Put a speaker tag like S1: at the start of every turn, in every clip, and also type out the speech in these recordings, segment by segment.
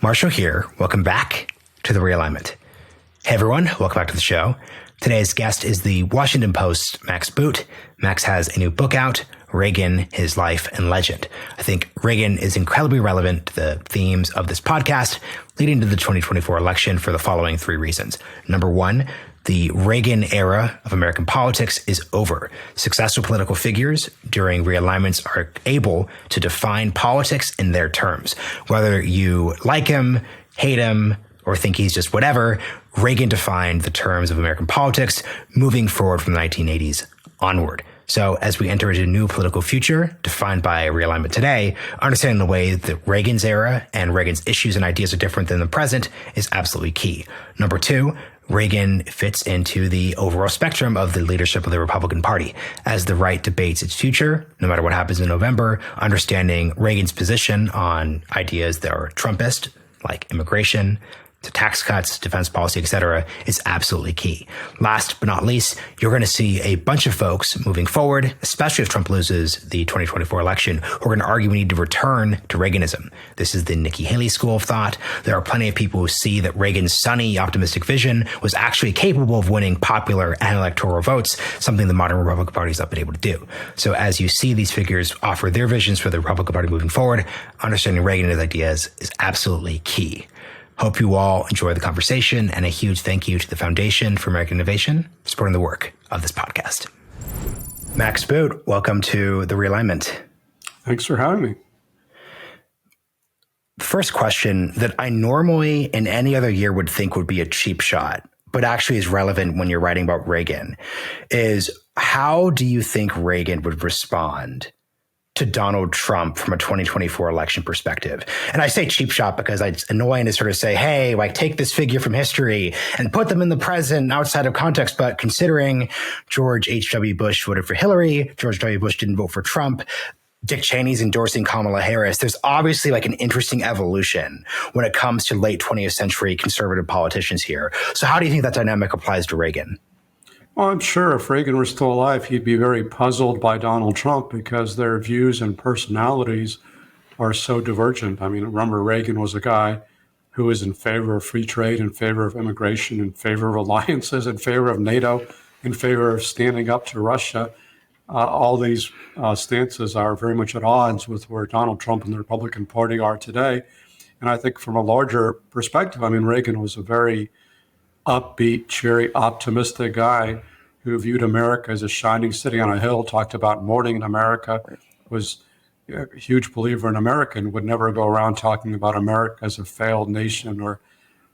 S1: Marshall here. Welcome back to the Realignment. Hey everyone, welcome back to the show. Today's guest is the Washington Post's Max Boot. Max has a new book out, Reagan, His Life and Legend. I think Reagan is incredibly relevant to the themes of this podcast leading to the 2024 election for the following three reasons. Number one, the Reagan Era of American politics is over. Successful political figures during realignments are able to define politics in their terms. Whether you like him, hate him, or think he's just whatever, Reagan defined the terms of American politics moving forward from the 1980s onward. So as we enter into a new political future defined by realignment today, understanding the way that Reagan's era and Reagan's issues and ideas are different than the present is absolutely key. Number two, Reagan fits into the overall spectrum of the leadership of the Republican Party. As the right debates its future, no matter what happens in November, understanding Reagan's position on ideas that are Trumpist, like immigration, to tax cuts, defense policy, et cetera, is absolutely key. Last but not least, you're going to see a bunch of folks moving forward, especially if Trump loses the 2024 election, who are going to argue we need to return to Reaganism. This is the Nikki Haley school of thought. There are plenty of people who see that Reagan's sunny, optimistic vision was actually capable of winning popular and electoral votes, something the modern Republican Party has not been able to do. So as you see these figures offer their visions for the Republican Party moving forward, understanding Reagan and his ideas is absolutely key. Hope you all enjoy the conversation, and a huge thank you to the Foundation for American Innovation for supporting the work of this podcast. Max Boot, welcome to the Realignment.
S2: Thanks for having me.
S1: First question that I normally in any other year would think would be a cheap shot, but actually is relevant when you're writing about Reagan, is how do you think Reagan would respond to Donald Trump from a 2024 election perspective? And I say cheap shot because it's annoying to sort of say, hey, like take this figure from history and put them in the present outside of context. But considering George H.W. Bush voted for Hillary, George W. Bush didn't vote for Trump, Dick Cheney's endorsing Kamala Harris, there's obviously like an interesting evolution when it comes to late 20th century conservative politicians here. So how do you think that dynamic applies to Reagan?
S2: Well, I'm sure if Reagan were still alive, he'd be very puzzled by Donald Trump because their views and personalities are so divergent. I mean, remember, Reagan was a guy who was in favor of free trade, in favor of immigration, in favor of alliances, in favor of NATO, in favor of standing up to Russia. All these stances are very much at odds with where Donald Trump and the Republican Party are today. And I think from a larger perspective, I mean, Reagan was a very upbeat, cheery, optimistic guy who viewed America as a shining city on a hill, talked about morning in America, was a huge believer in America and would never go around talking about America as a failed nation or,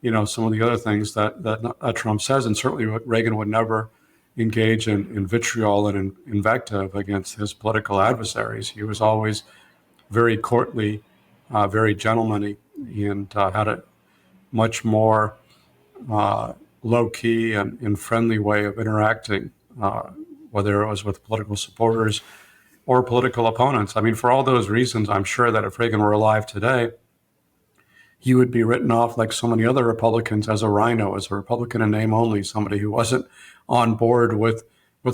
S2: you know, some of the other things that Trump says. And certainly Reagan would never engage in vitriol and in invective against his political adversaries. He was always very courtly, very gentlemanly, and had a much more low-key and friendly way of interacting, whether it was with political supporters or political opponents. I mean, for all those reasons, I'm sure that if Reagan were alive today, he would be written off like so many other Republicans as a rhino, as a Republican in name only, somebody who wasn't on board with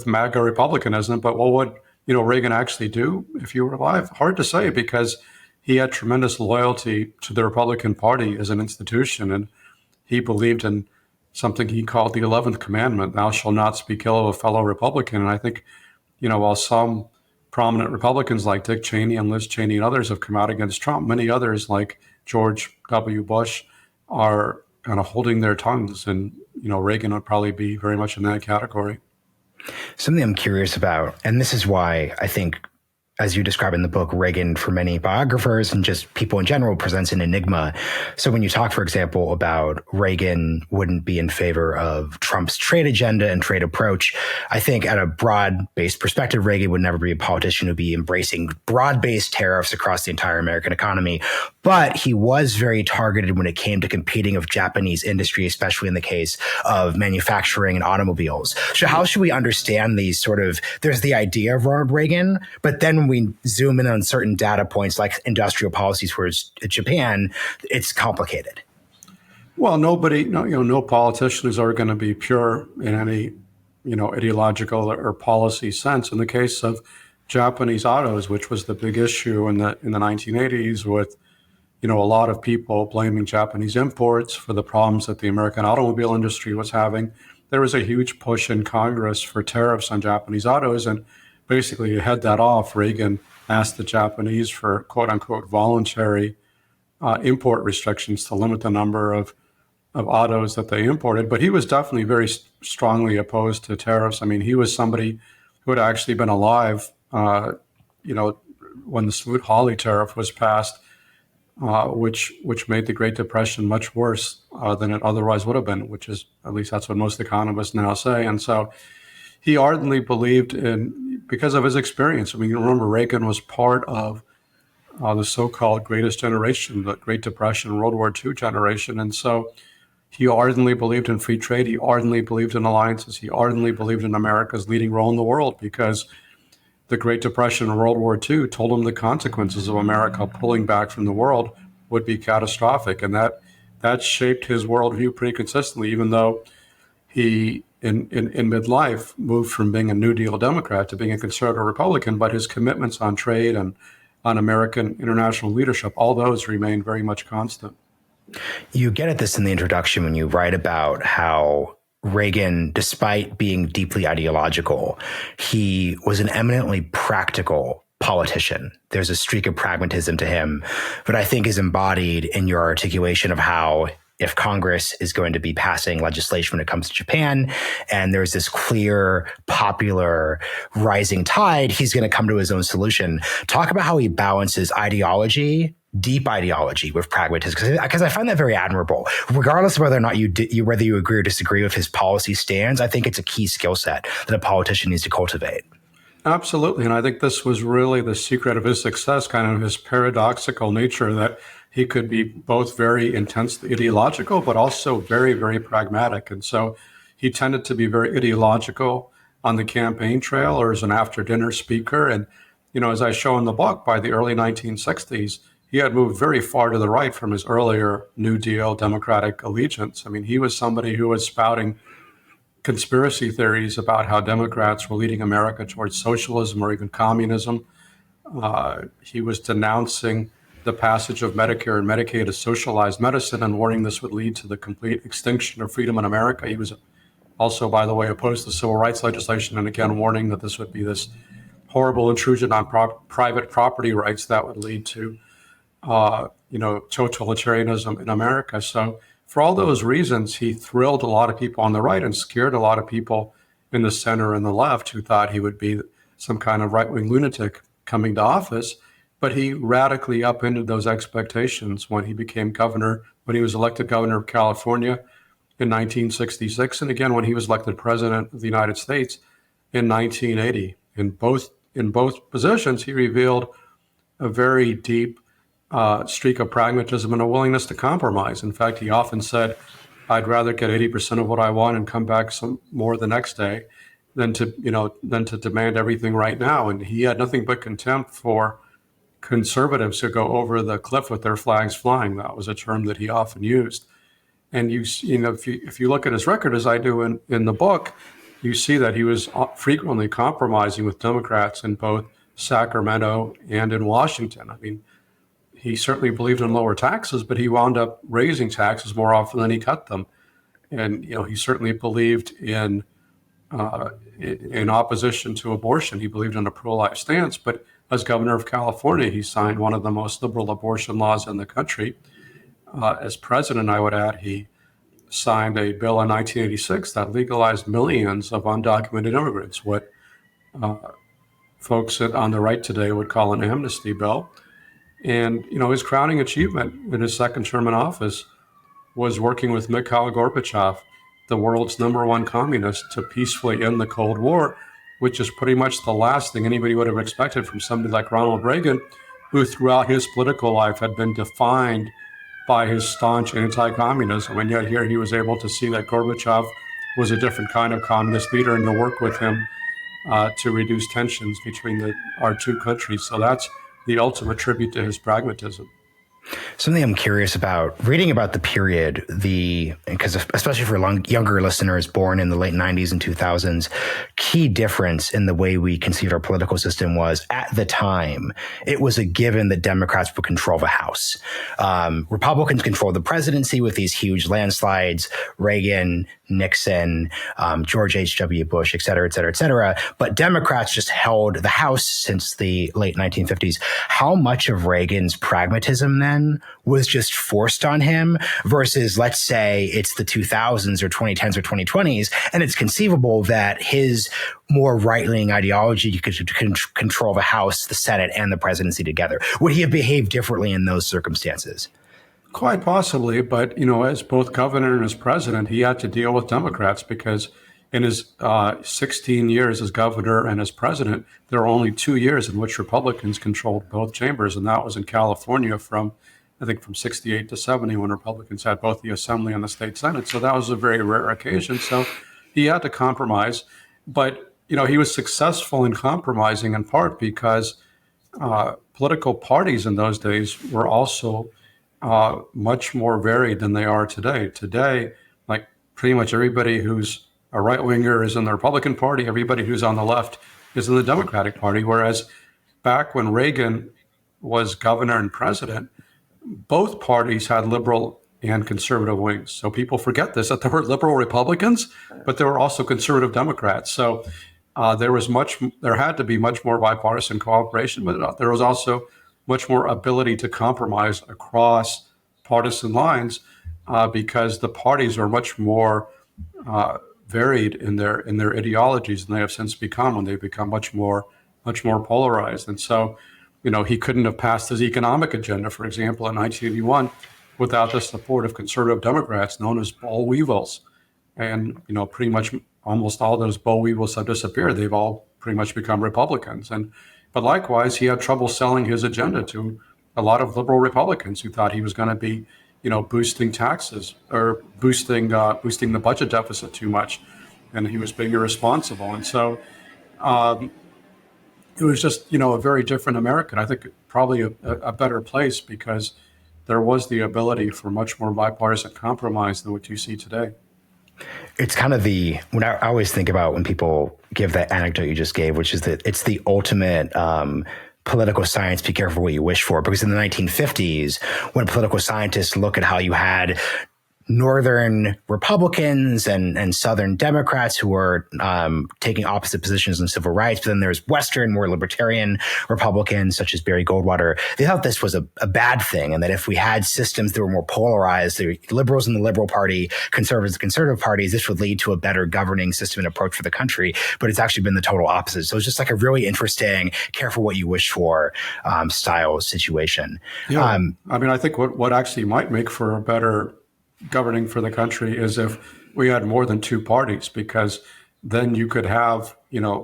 S2: MAGA Republicanism. But what would, Reagan actually do if he were alive? Hard to say, because he had tremendous loyalty to the Republican Party as an institution, and he believed in something he called the 11th commandment, thou shalt not speak ill of a fellow Republican. And I think, while some prominent Republicans like Dick Cheney and Liz Cheney and others have come out against Trump, many others like George W. Bush are kind of holding their tongues. And, Reagan would probably be very much in that category.
S1: Something I'm curious about, and this is why I think, as you describe in the book, Reagan, for many biographers and just people in general, presents an enigma. So when you talk, for example, about Reagan wouldn't be in favor of Trump's trade agenda and trade approach, I think at a broad-based perspective, Reagan would never be a politician who'd be embracing broad-based tariffs across the entire American economy. But he was very targeted when it came to competing with Japanese industry, especially in the case of manufacturing and automobiles. So how should we understand these there's the idea of Ronald Reagan, but then when we zoom in on certain data points like industrial policies towards Japan, it's complicated.
S2: Well, no politician is ever going to be pure in any, ideological or policy sense. In the case of Japanese autos, which was the big issue in the 1980s with a lot of people blaming Japanese imports for the problems that the American automobile industry was having. There was a huge push in Congress for tariffs on Japanese autos. And basically, to head that off, Reagan asked the Japanese for quote unquote voluntary import restrictions to limit the number of autos that they imported. But he was definitely very strongly opposed to tariffs. I mean, he was somebody who had actually been alive, when the Smoot-Hawley tariff was passed, which made the Great Depression much worse than it otherwise would have been, which is, at least that's what most economists now say. And so he ardently believed in, because of his experience. I mean, you remember Reagan was part of the so-called greatest generation, the Great Depression, World War II generation. And so he ardently believed in free trade. He ardently believed in alliances. He ardently believed in America's leading role in the world, because the Great Depression and World War II told him the consequences of America pulling back from the world would be catastrophic. And that shaped his worldview pretty consistently, even though he, in midlife, moved from being a New Deal Democrat to being a conservative Republican. But his commitments on trade and on American international leadership, all those remain very much constant.
S1: You get at this in the introduction when you write about how Reagan, despite being deeply ideological, he was an eminently practical politician. There's a streak of pragmatism to him that I think is embodied in your articulation of how, if Congress is going to be passing legislation when it comes to Japan, and there's this clear, popular rising tide, he's going to come to his own solution. Talk about how he balances ideology, deep ideology, with pragmatism, because I find that very admirable. Regardless of whether or not whether you agree or disagree with his policy stands, I think it's a key skill set that a politician needs to cultivate.
S2: Absolutely. And I think this was really the secret of his success, kind of his paradoxical nature, that he could be both very intensely ideological, but also very, very pragmatic. And so he tended to be very ideological on the campaign trail or as an after-dinner speaker. And, as I show in the book, by the early 1960s, he had moved very far to the right from his earlier New Deal Democratic allegiance. I mean, he was somebody who was spouting conspiracy theories about how Democrats were leading America towards socialism or even communism. He was denouncing the passage of Medicare and Medicaid as socialized medicine and warning this would lead to the complete extinction of freedom in America. He was also, by the way, opposed to civil rights legislation, and again warning that this would be this horrible intrusion on private property rights that would lead to totalitarianism in America. So for all those reasons, he thrilled a lot of people on the right and scared a lot of people in the center and the left who thought he would be some kind of right-wing lunatic coming to office. But he radically upended those expectations when he became governor, when he was elected governor of California in 1966, and again when he was elected president of the United States in 1980. In both positions, he revealed a very deep streak of pragmatism and a willingness to compromise. In fact, he often said, "I'd rather get 80% of what I want and come back some more the next day than to demand everything right now." And he had nothing but contempt for conservatives who go over the cliff with their flags flying. That was a term that he often used. And if you look at his record, as I do in the book, you see that he was frequently compromising with Democrats in both Sacramento and in Washington. I mean, he certainly believed in lower taxes, but he wound up raising taxes more often than he cut them. And he certainly believed in opposition to abortion. He believed in a pro-life stance. But as governor of California, he signed one of the most liberal abortion laws in the country. As president, I would add, he signed a bill in 1986 that legalized millions of undocumented immigrants, what folks on the right today would call an amnesty bill. And, his crowning achievement in his second term in office was working with Mikhail Gorbachev, the world's #1 communist, to peacefully end the Cold War, which is pretty much the last thing anybody would have expected from somebody like Ronald Reagan, who throughout his political life had been defined by his staunch anti-communism. And yet here he was able to see that Gorbachev was a different kind of communist leader and to work with him to reduce tensions between our two countries. So that's the ultimate tribute to his pragmatism.
S1: Something I'm curious about, reading about the period, because especially for younger listeners born in the late 90s and 2000s, key difference in the way we conceived our political system was, at the time, it was a given that Democrats would control the House. Republicans controlled the presidency with these huge landslides, Reagan, Nixon, George H.W. Bush, et cetera, et cetera, et cetera. But Democrats just held the House since the late 1950s. How much of Reagan's pragmatism then was just forced on him versus, let's say, it's the 2000s or 2010s or 2020s, and it's conceivable that his more right-leaning ideology could control the House, the Senate, and the presidency together? Would he have behaved differently in those circumstances?
S2: Quite possibly, but as both governor and as president, he had to deal with Democrats because in his 16 years as governor and as president, there were only 2 years in which Republicans controlled both chambers, and that was in California from 68 to 70, when Republicans had both the Assembly and the state Senate. So that was a very rare occasion. So he had to compromise, but he was successful in compromising in part because political parties in those days were also much more varied than they are today. Today, like pretty much everybody who's a right-winger is in the Republican Party, everybody who's on the left is in the Democratic Party, whereas back when Reagan was governor and president, both parties had liberal and conservative wings. So people forget this, that there were liberal Republicans, but there were also conservative Democrats. So there had to be much more bipartisan cooperation, but there was also much more ability to compromise across partisan lines because the parties are much more varied in their ideologies than they have since become, when they've become much more polarized. And so, he couldn't have passed his economic agenda, for example, in 1981, without the support of conservative Democrats known as boll weevils. And pretty much almost all those boll weevils have disappeared. They've all pretty much become Republicans. But likewise, he had trouble selling his agenda to a lot of liberal Republicans who thought he was going to be boosting taxes or boosting the budget deficit too much, and he was being irresponsible. And so it was just, a very different American. I think probably a better place because there was the ability for much more bipartisan compromise than what you see today.
S1: It's kind of when I always think about when people give that anecdote you just gave, which is that it's the ultimate political science, be careful what you wish for. Because in the 1950s, when political scientists look at how you had Northern Republicans and Southern Democrats who were taking opposite positions on civil rights, but then there's Western, more libertarian Republicans, such as Barry Goldwater. They thought this was a bad thing, and that if we had systems that were more polarized, the liberals in the Liberal Party, conservatives in the conservative parties, this would lead to a better governing system and approach for the country. But it's actually been the total opposite. So it's just like a really interesting, careful what you wish for style situation.
S2: Yeah, I think what actually might make for a better governing for the country is if we had more than two parties, because then you could have,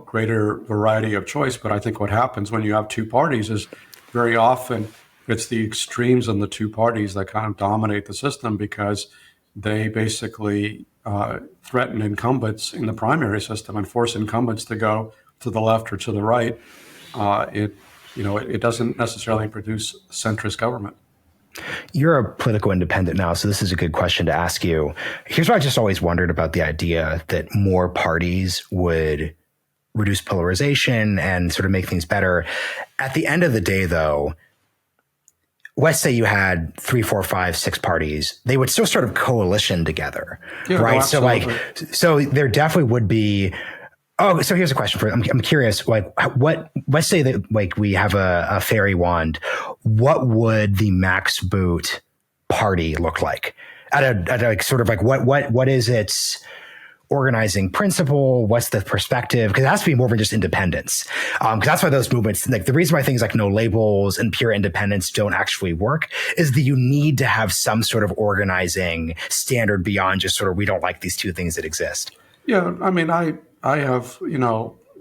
S2: greater variety of choice. But I think what happens when you have two parties is very often it's the extremes in the two parties that kind of dominate the system because they basically threaten incumbents in the primary system and force incumbents to go to the left or to the right. It doesn't necessarily produce centrist government.
S1: You're a political independent now, so this is a good question to ask you. Here's what I just always wondered about the idea that more parties would reduce polarization and sort of make things better. At the end of the day, though, let's say you had 3, 4, 5, 6 parties, they would still sort of coalition together, right? So there definitely would be. Oh, so here's a question for I'm curious, let's say that we have a fairy wand. What would the Max Boot party look like? What is its organizing principle? What's the perspective? Because it has to be more than just independence. Because that's why those movements, the reason why things like no labels and pure independence don't actually work is that you need to have some sort of organizing standard beyond just sort of, we don't like these two things that exist.
S2: Yeah, I have,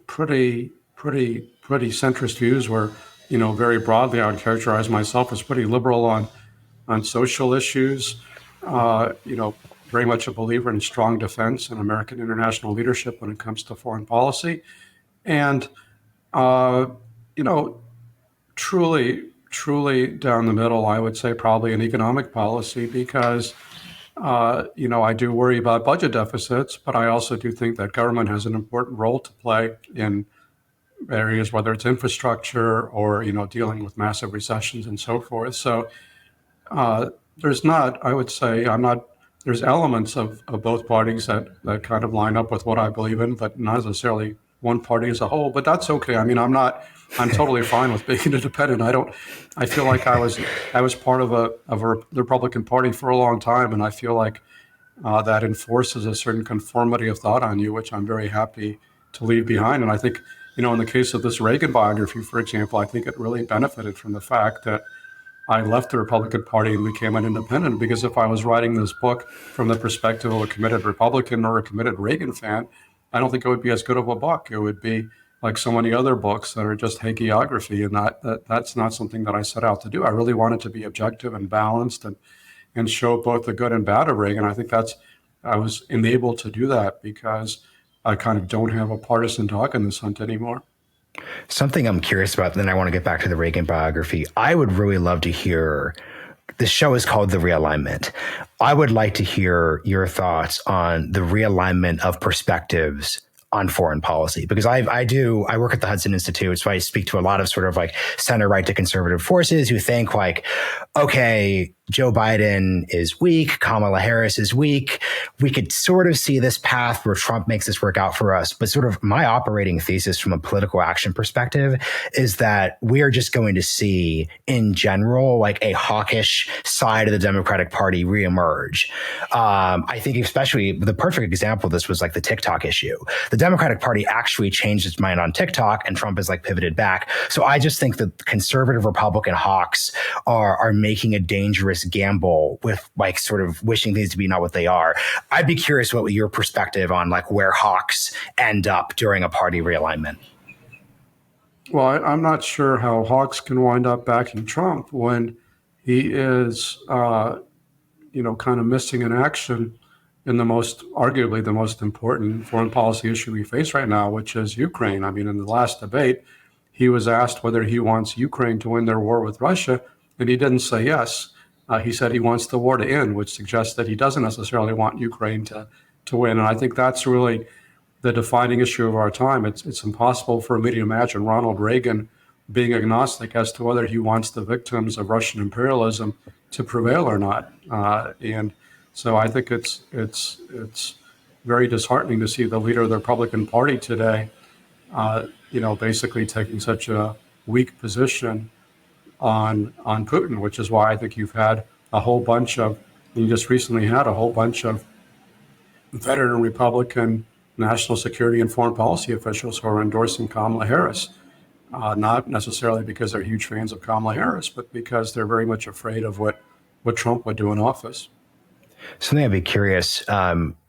S2: pretty centrist views where, very broadly, I would characterize myself as pretty liberal on social issues, very much a believer in strong defense and American international leadership when it comes to foreign policy. And, truly truly down the middle, I would say probably an economic policy because, I do worry about budget deficits, but I also do think that government has an important role to play in areas, whether it's infrastructure or, dealing with massive recessions and so forth. So uh, there's not, I would say, I'm not, there's elements of both parties that kind of line up with what I believe in, but not necessarily one party as a whole. But that's okay. I mean, I'm totally fine with being independent. I feel like I was part of a the Republican Party for a long time, and I feel like that enforces a certain conformity of thought on you, which I'm very happy to leave behind. And I think, in the case of this Reagan biography, for example, I think it really benefited from the fact that I left the Republican Party and became an independent, because if I was writing this book from the perspective of a committed Republican or a committed Reagan fan, I don't think it would be as good of a book. It would be like so many other books that are just hagiography, and that's not something that I set out to do. I really wanted to be objective and balanced and show both the good and bad of Reagan. I was enabled to do that because I kind of don't have a partisan dog in this hunt anymore.
S1: Something I'm curious about, then I want to get back to the Reagan biography. I would really love to hear, the show is called The Realignment. I would like to hear your thoughts on the realignment of perspectives on foreign policy, because I work at the Hudson Institute, so I speak to a lot of sort of like center right to conservative forces who think like, okay, Joe Biden is weak, Kamala Harris is weak. We could sort of see this path where Trump makes this work out for us. But sort of my operating thesis from a political action perspective is that we are just going to see in general, like a hawkish side of the Democratic Party reemerge. I think especially the perfect example of this was like the TikTok issue. The Democratic Party actually changed its mind on TikTok and Trump has like pivoted back. So I just think that conservative Republican hawks are making a dangerous gamble with like sort of wishing things to be not what they are. I'd be curious what your perspective on like where hawks end up during a party realignment.
S2: Well, I'm not sure how Hawks can wind up backing Trump when he is, kind of missing in action in arguably the most important foreign policy issue we face right now, which is Ukraine. I mean, in the last debate, he was asked whether he wants Ukraine to win their war with Russia, and he didn't say yes. He said he wants the war to end, which suggests that he doesn't necessarily want Ukraine to win. And I think that's really the defining issue of our time. It's impossible for me to imagine Ronald Reagan being agnostic as to whether he wants the victims of Russian imperialism to prevail or not. And so I think it's very disheartening to see the leader of the Republican Party today, basically taking such a weak position on Putin, which is why I think you just recently had a whole bunch of veteran Republican national security and foreign policy officials who are endorsing Kamala Harris, not necessarily because they're huge fans of Kamala Harris, but because they're very much afraid of what Trump would do in office.
S1: Something I'd be curious,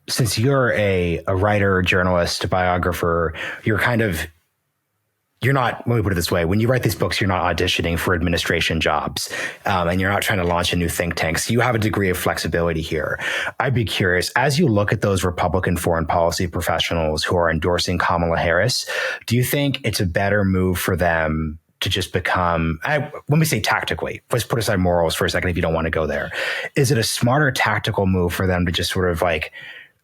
S1: since you're a writer, journalist, a biographer, you're not, let me put it this way, when you write these books, you're not auditioning for administration jobs, and you're not trying to launch a new think tank. So you have a degree of flexibility here. I'd be curious, as you look at those Republican foreign policy professionals who are endorsing Kamala Harris, do you think it's a better move for them to just become, let me say tactically, let's put aside morals for a second if you don't want to go there. Is it a smarter tactical move for them to just sort of like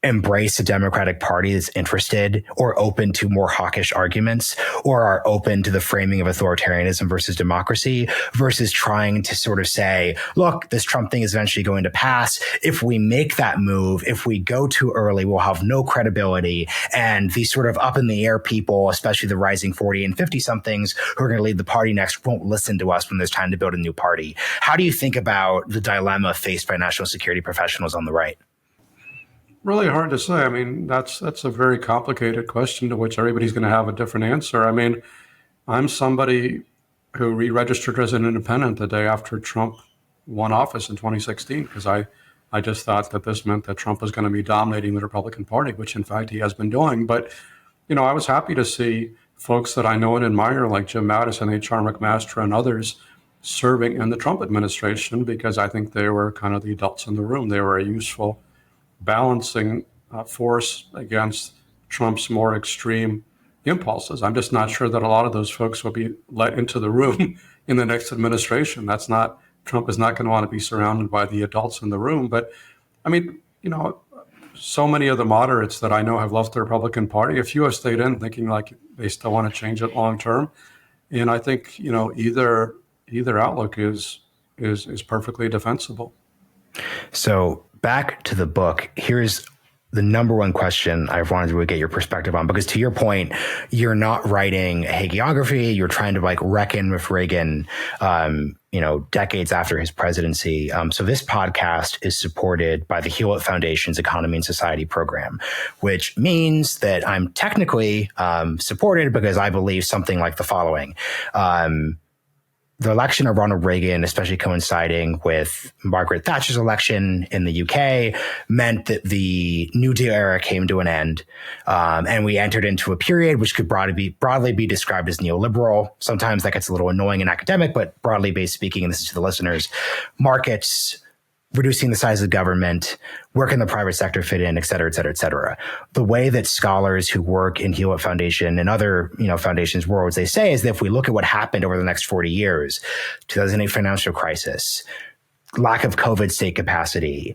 S1: embrace a Democratic Party that's interested or open to more hawkish arguments or are open to the framing of authoritarianism versus democracy versus trying to sort of say, look, this Trump thing is eventually going to pass. If we make that move, if we go too early, we'll have no credibility. And these sort of up in the air people, especially the rising 40 and 50 somethings who are going to lead the party next, won't listen to us when there's time to build a new party. How do you think about the dilemma faced by national security professionals on the right?
S2: Really hard to say. I mean, that's a very complicated question to which everybody's going to have a different answer. I mean, I'm somebody who re-registered as an independent the day after Trump won office in 2016 because I just thought that this meant that Trump was going to be dominating the Republican Party, which in fact he has been doing. But, I was happy to see folks that I know and admire like Jim Mattis and H.R. McMaster and others serving in the Trump administration because I think they were kind of the adults in the room. They were a useful balancing force against Trump's more extreme impulses. I'm just not sure that a lot of those folks will be let into the room in the next administration. Trump is not going to want to be surrounded by the adults in the room. But I mean, so many of the moderates that I know have left the Republican Party. A few have stayed in, thinking like they still want to change it long term. And I think either outlook is perfectly defensible.
S1: So back to the book, here's the number one question I've wanted to get your perspective on, because to your point, you're not writing a hagiography. You're trying to reckon with Reagan, decades after his presidency. So this podcast is supported by the Hewlett Foundation's Economy and Society program, which means that I'm technically supported because I believe something like the following. The election of Ronald Reagan, especially coinciding with Margaret Thatcher's election in the UK, meant that the New Deal era came to an end. And we entered into a period which could broadly be described as neoliberal. Sometimes that gets a little annoying and academic, but broadly based speaking, and this is to the listeners, markets, reducing the size of government, where can the private sector fit in, et cetera, et cetera, et cetera. The way that scholars who work in Hewlett Foundation and other, foundations worlds, they say is that if we look at what happened over the next 40 years, 2008 financial crisis, lack of COVID state capacity,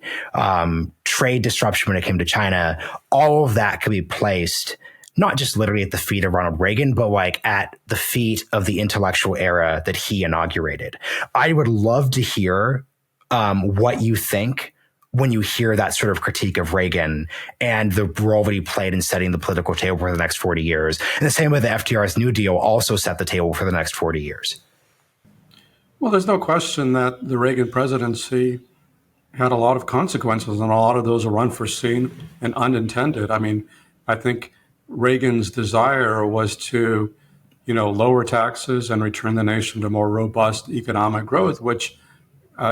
S1: trade disruption when it came to China, all of that could be placed not just literally at the feet of Ronald Reagan, but at the feet of the intellectual era that he inaugurated. I would love to hear what you think when you hear that sort of critique of Reagan and the role that he played in setting the political table for the next 40 years. And the same way that FDR's New Deal also set the table for the next 40 years.
S2: Well, there's no question that the Reagan presidency had a lot of consequences, and a lot of those are unforeseen and unintended. I mean, I think Reagan's desire was to, lower taxes and return the nation to more robust economic growth, which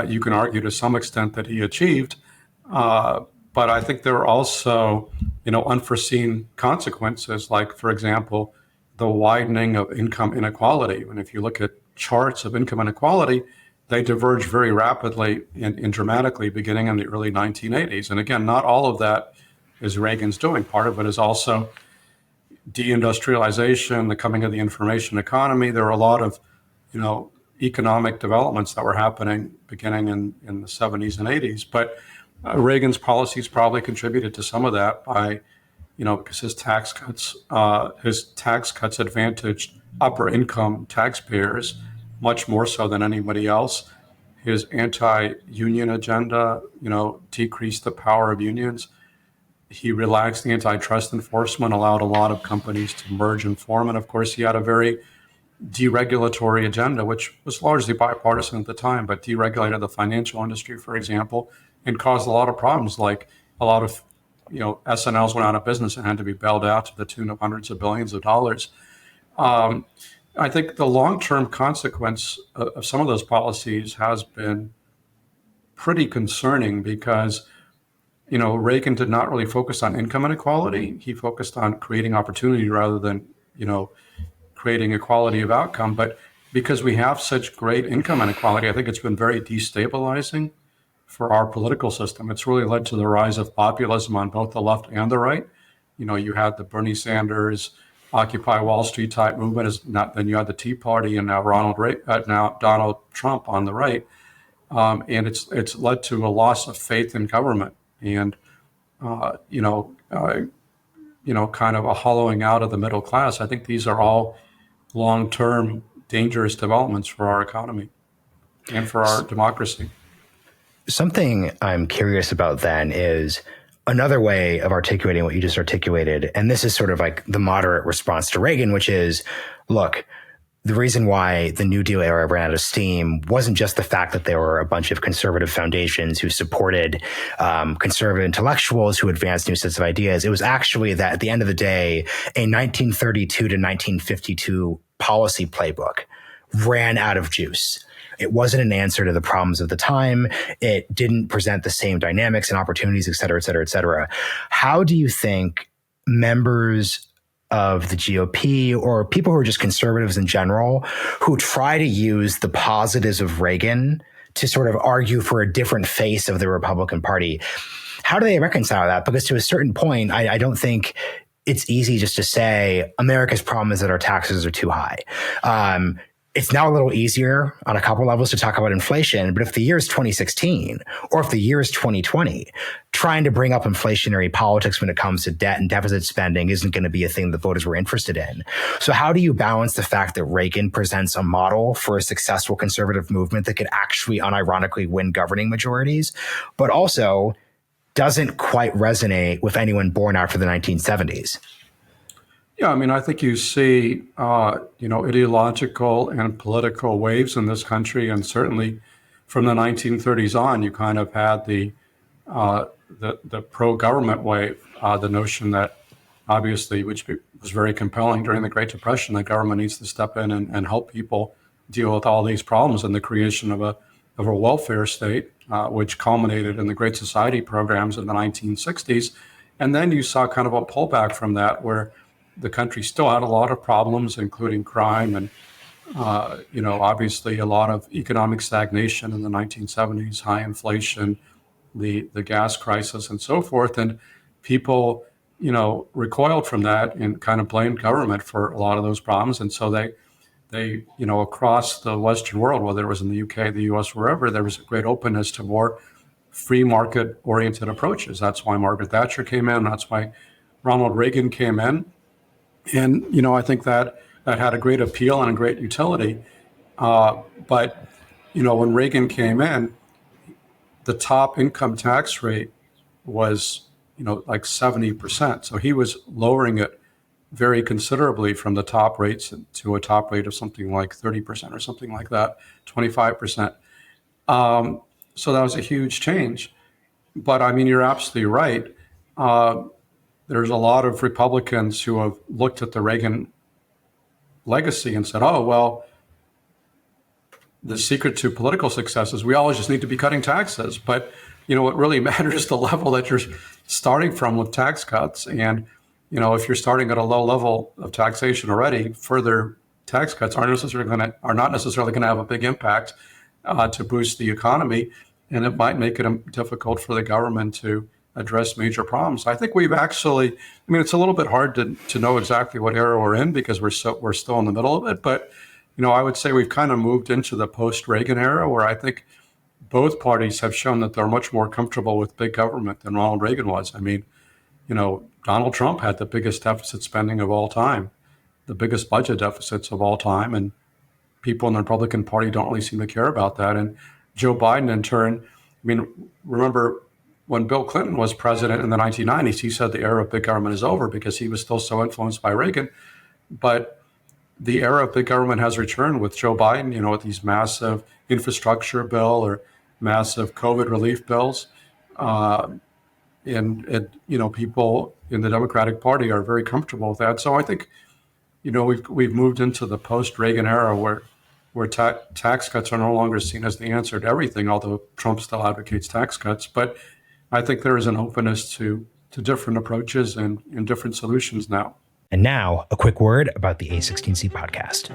S2: you can argue to some extent that he achieved, but I think there are also, unforeseen consequences, like, for example, the widening of income inequality. And if you look at charts of income inequality, they diverge very rapidly and dramatically beginning in the early 1980s. And again, not all of that is Reagan's doing. Part of it is also deindustrialization, the coming of the information economy. There are a lot of, economic developments that were happening beginning in the 70s and 80s. But Reagan's policies probably contributed to some of that by, because his tax cuts advantaged upper income taxpayers much more so than anybody else. His anti-union agenda, decreased the power of unions. He relaxed the antitrust enforcement, allowed a lot of companies to merge and form. And of course, he had a very deregulatory agenda, which was largely bipartisan at the time, but deregulated the financial industry, for example, and caused a lot of problems, like a lot of, S&Ls went out of business and had to be bailed out to the tune of hundreds of billions of dollars. I think the long-term consequence of some of those policies has been pretty concerning because, Reagan did not really focus on income inequality. He focused on creating opportunity rather than, creating equality of outcome. But because we have such great income inequality, I think it's been very destabilizing for our political system. It's really led to the rise of populism on both the left and the right. You had the Bernie Sanders, Occupy Wall Street type movement, then you had the Tea Party, and now Donald Trump on the right, and it's led to a loss of faith in government, and kind of a hollowing out of the middle class. I think these are all long-term dangerous developments for our economy and for our democracy.
S1: Something I'm curious about then is another way of articulating what you just articulated, and this is sort of like the moderate response to Reagan, which is, look, the reason why the New Deal era ran out of steam wasn't just the fact that there were a bunch of conservative foundations who supported conservative intellectuals who advanced new sets of ideas. It was actually that at the end of the day, a 1932 to 1952 policy playbook ran out of juice. It wasn't an answer to the problems of the time. It didn't present the same dynamics and opportunities, et cetera, et cetera, et cetera. How do you think members of the GOP or people who are just conservatives in general who try to use the positives of Reagan to sort of argue for a different face of the Republican Party, how do they reconcile that? Because to a certain point, I don't think it's easy just to say America's problem is that our taxes are too high. It's now a little easier on a couple levels to talk about inflation, but if the year is 2016 or if the year is 2020, trying to bring up inflationary politics when it comes to debt and deficit spending isn't going to be a thing the voters were interested in. So how do you balance the fact that Reagan presents a model for a successful conservative movement that could actually unironically win governing majorities, but also doesn't quite resonate with anyone born after the 1970s?
S2: Yeah, I mean, I think you see, ideological and political waves in this country, and certainly from the 1930s on, you kind of had the pro-government wave, the notion that obviously, which was very compelling during the Great Depression, the government needs to step in and help people deal with all these problems, and the creation of a welfare state, which culminated in the Great Society programs in the 1960s. And then you saw kind of a pullback from that, where the country still had a lot of problems, including crime and, obviously a lot of economic stagnation in the 1970s, high inflation, the gas crisis and so forth. And people, recoiled from that and kind of blamed government for a lot of those problems. And so they, across the Western world, whether it was in the UK, the US, wherever, there was a great openness to more free market oriented approaches. That's why Margaret Thatcher came in. That's why Ronald Reagan came in. And, I think that had a great appeal and a great utility. But, when Reagan came in, the top income tax rate was, like 70%. So he was lowering it very considerably from the top rates to a top rate of something like 30% or something like that, 25%. So that was a huge change. But I mean, you're absolutely right. There's a lot of Republicans who have looked at the Reagan legacy and said, oh, well, the secret to political success is we always just need to be cutting taxes. But, what really matters is the level that you're starting from with tax cuts. And, if you're starting at a low level of taxation already, further tax cuts are not necessarily going to have a big impact to boost the economy. And it might make it difficult for the government to address major problems. I think we've actually, it's a little bit hard to know exactly what era we're in because we're still in the middle of it. But, I would say we've kind of moved into the post-Reagan era, where I think both parties have shown that they're much more comfortable with big government than Ronald Reagan was. Donald Trump had the biggest deficit spending of all time, the biggest budget deficits of all time. And people in the Republican Party don't really seem to care about that. And Joe Biden, in turn, remember when Bill Clinton was president in the 1990s, he said the era of big government is over because he was still so influenced by Reagan. But the era of big government has returned with Joe Biden, with these massive infrastructure bill or massive COVID relief bills. And people in the Democratic Party are very comfortable with that. So I think, we've moved into the post-Reagan era where tax cuts are no longer seen as the answer to everything, although Trump still advocates tax cuts. But I think there is an openness to different approaches and different solutions now.
S1: And now, a quick word about the A16Z podcast.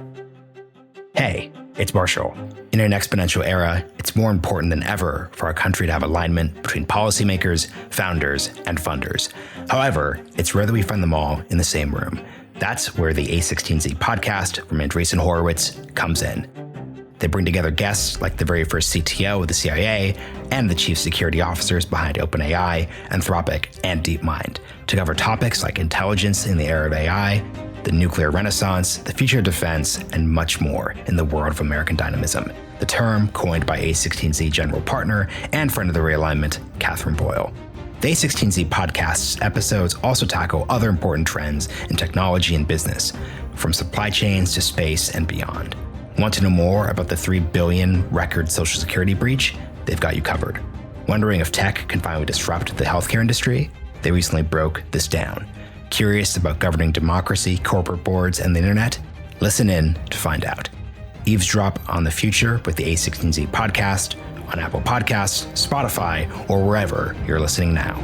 S1: Hey, it's Marshall. In an exponential era, it's more important than ever for our country to have alignment between policymakers, founders, and funders. However, it's rare that we find them all in the same room. That's where the A16Z podcast from Andreessen Horowitz comes in. They bring together guests like the very first CTO of the CIA and the chief security officers behind OpenAI, Anthropic, and DeepMind to cover topics like intelligence in the era of AI, the nuclear renaissance, the future of defense, and much more in the world of American dynamism, the term coined by A16Z general partner and friend of the Realignment, Catherine Boyle. The A16Z podcast's episodes also tackle other important trends in technology and business, from supply chains to space and beyond. Want to know more about the $3 billion record Social Security breach? They've got you covered. Wondering if tech can finally disrupt the healthcare industry? They recently broke this down. Curious about governing democracy, corporate boards, and the internet? Listen in to find out. Eavesdrop on the future with the A16Z podcast on Apple Podcasts, Spotify, or wherever you're listening now.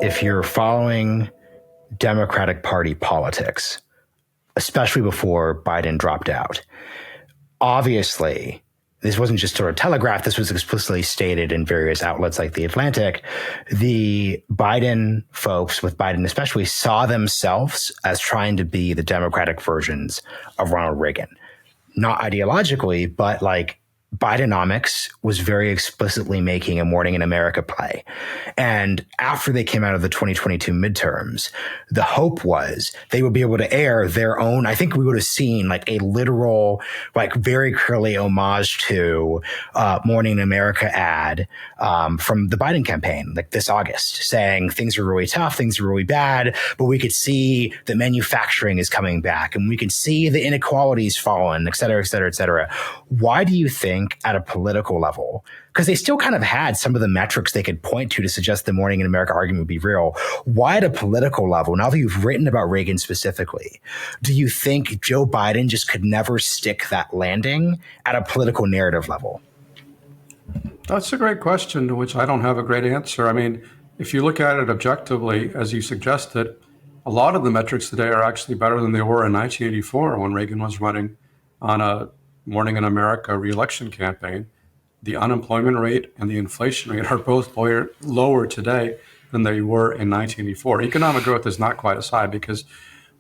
S1: If you're following Democratic Party politics, especially before Biden dropped out, obviously this wasn't just sort of telegraphed, this was explicitly stated in various outlets like The Atlantic, the Biden folks, with Biden especially, saw themselves as trying to be the Democratic versions of Ronald Reagan. Not ideologically, but like Bidenomics was very explicitly making a Morning in America play. And after they came out of the 2022 midterms, the hope was they would be able to air their own. I think we would have seen like a literal, like very clearly homage to Morning in America ad from the Biden campaign, like this August, saying things are really tough, things are really bad, but we could see that manufacturing is coming back and we can see the inequalities fallen, et cetera, et cetera, et cetera. Why do you think at a political level, because they still kind of had some of the metrics they could point to suggest the Morning in America argument would be real, why at a political level, now that you've written about Reagan specifically, do you think Joe Biden just could never stick that landing at a political narrative level?
S2: That's a great question to which I don't have a great answer. I mean, if you look at it objectively, as you suggested, a lot of the metrics today are actually better than they were in 1984 when Reagan was running on a Morning in America re-election campaign. The unemployment rate and the inflation rate are both lower today than they were in 1984. Economic growth is not quite as high because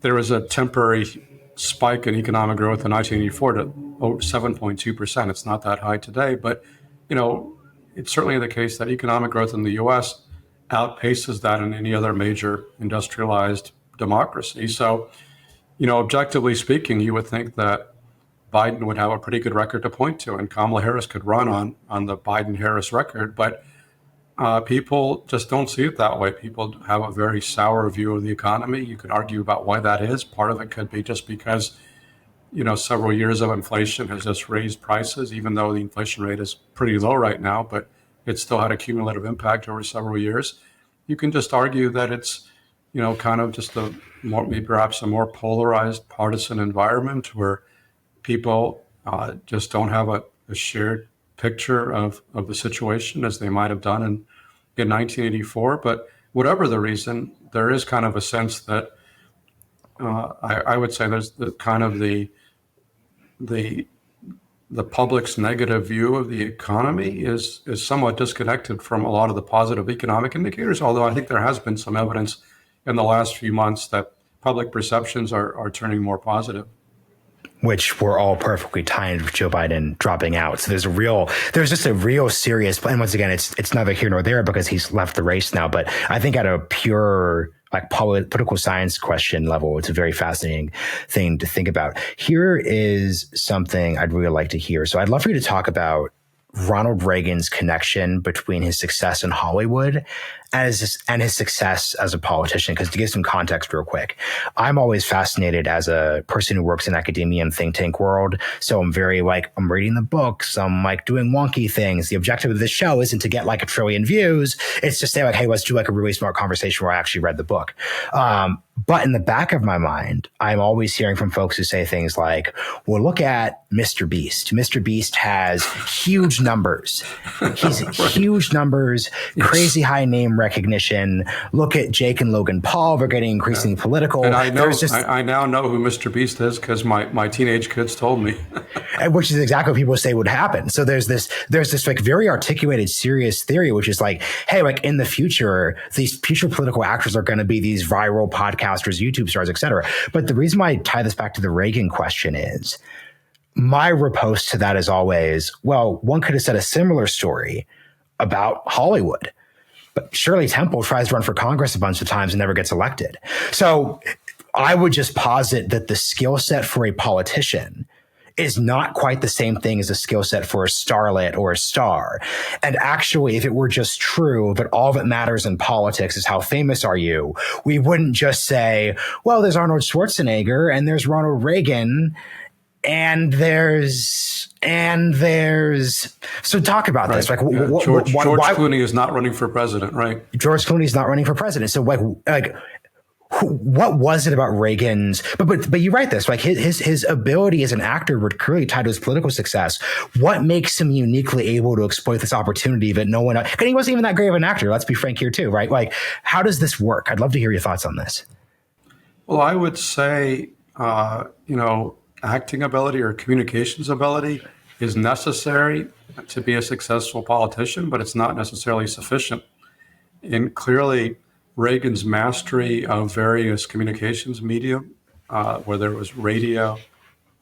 S2: there was a temporary spike in economic growth in 1984 to 7.2%. It's not that high today, but you know, it's certainly the case that economic growth in the U.S. outpaces that in any other major industrialized democracy. So, you know, objectively speaking, you would think that Biden would have a pretty good record to point to, and Kamala Harris could run on the Biden-Harris record. But people just don't see it that way. People have a very sour view of the economy. You could argue about why that is. Part of it could be just because, you know, several years of inflation has just raised prices, even though the inflation rate is pretty low right now, but it still had a cumulative impact over several years. You can just argue that it's, you know, kind of just perhaps a more polarized partisan environment where people just don't have a shared picture of the situation as they might have done in 1984. But whatever the reason, there is kind of a sense that I would say there's the kind of the public's negative view of the economy is somewhat disconnected from a lot of the positive economic indicators, although I think there has been some evidence in the last few months that public perceptions are turning more positive.
S1: Which were all perfectly timed with Joe Biden dropping out. So there's just a real serious, and once again, it's neither here nor there because he's left the race now, but I think at a pure like political science question level, it's a very fascinating thing to think about. Here is something I'd really like to hear. So I'd love for you to talk about Ronald Reagan's connection between his success in Hollywood and his success as a politician. Because to give some context real quick, I'm always fascinated as a person who works in academia and think tank world. So I'm very like, I'm reading the books, I'm like doing wonky things. The objective of this show isn't to get like 1 trillion views. It's to say like, hey, let's do like a really smart conversation where I actually read the book. But in the back of my mind, I'm always hearing from folks who say things like, well, look at Mr. Beast. Mr. Beast has huge numbers. He's huge numbers, crazy high name recognition. Look at Jake and Logan Paul. They're getting increasingly political.
S2: And I know, I now know who Mr. Beast is because my teenage kids told me.
S1: Which is exactly what people say would happen. So there's this like very articulated, serious theory, which is like, hey, like in the future, these future political actors are going to be these viral podcasters, YouTube stars, et cetera. But the reason why I tie this back to the Reagan question is my riposte to that is always, well, one could have said a similar story about Hollywood. But Shirley Temple tries to run for Congress a bunch of times and never gets elected. So I would just posit that the skill set for a politician is not quite the same thing as a skill set for a starlet or a star. And actually, if it were just true that all that matters in politics is how famous are you, we wouldn't just say, well, there's Arnold Schwarzenegger and there's Ronald Reagan and there's so talk about this. Like,
S2: George Clooney is not running for president, right?
S1: George Clooney is not running for president. So like what was it about Reagan's? But you write this, like his ability as an actor were clearly tied to his political success. What makes him uniquely able to exploit this opportunity that no one else? And he wasn't even that great of an actor. Let's be frank here too, right? Like, how does this work? I'd love to hear your thoughts on this.
S2: Well, I would say, acting ability or communications ability is necessary to be a successful politician, but it's not necessarily sufficient. And clearly, Reagan's mastery of various communications media, whether it was radio,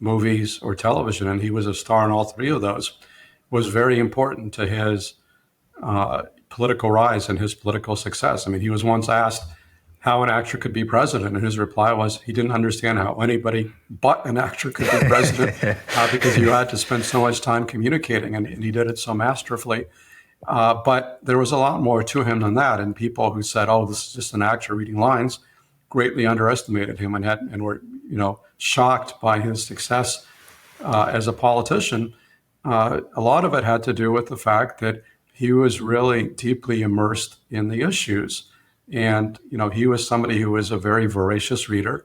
S2: movies, or television, and he was a star in all three of those, was very important to his political rise and his political success. I mean, he was once asked how an actor could be president, and his reply was he didn't understand how anybody but an actor could be president because you had to spend so much time communicating, and he did it so masterfully. But there was a lot more to him than that, and people who said, "Oh, this is just an actor reading lines," greatly underestimated him and were shocked by his success as a politician. A lot of it had to do with the fact that he was really deeply immersed in the issues. And, he was somebody who was a very voracious reader.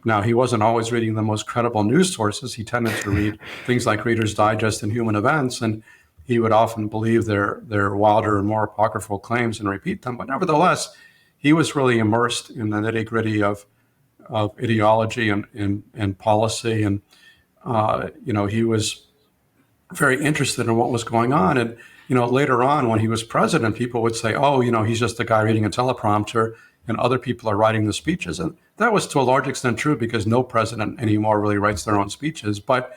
S2: Now, he wasn't always reading the most credible news sources. He tended to read things like Reader's Digest and Human Events, and he would often believe their wilder and more apocryphal claims and repeat them. But nevertheless, he was really immersed in the nitty-gritty of ideology and policy. And, he was very interested in what was going on. And, later on when he was president, people would say, oh, he's just a guy reading a teleprompter and other people are writing the speeches. And that was to a large extent true because no president anymore really writes their own speeches. But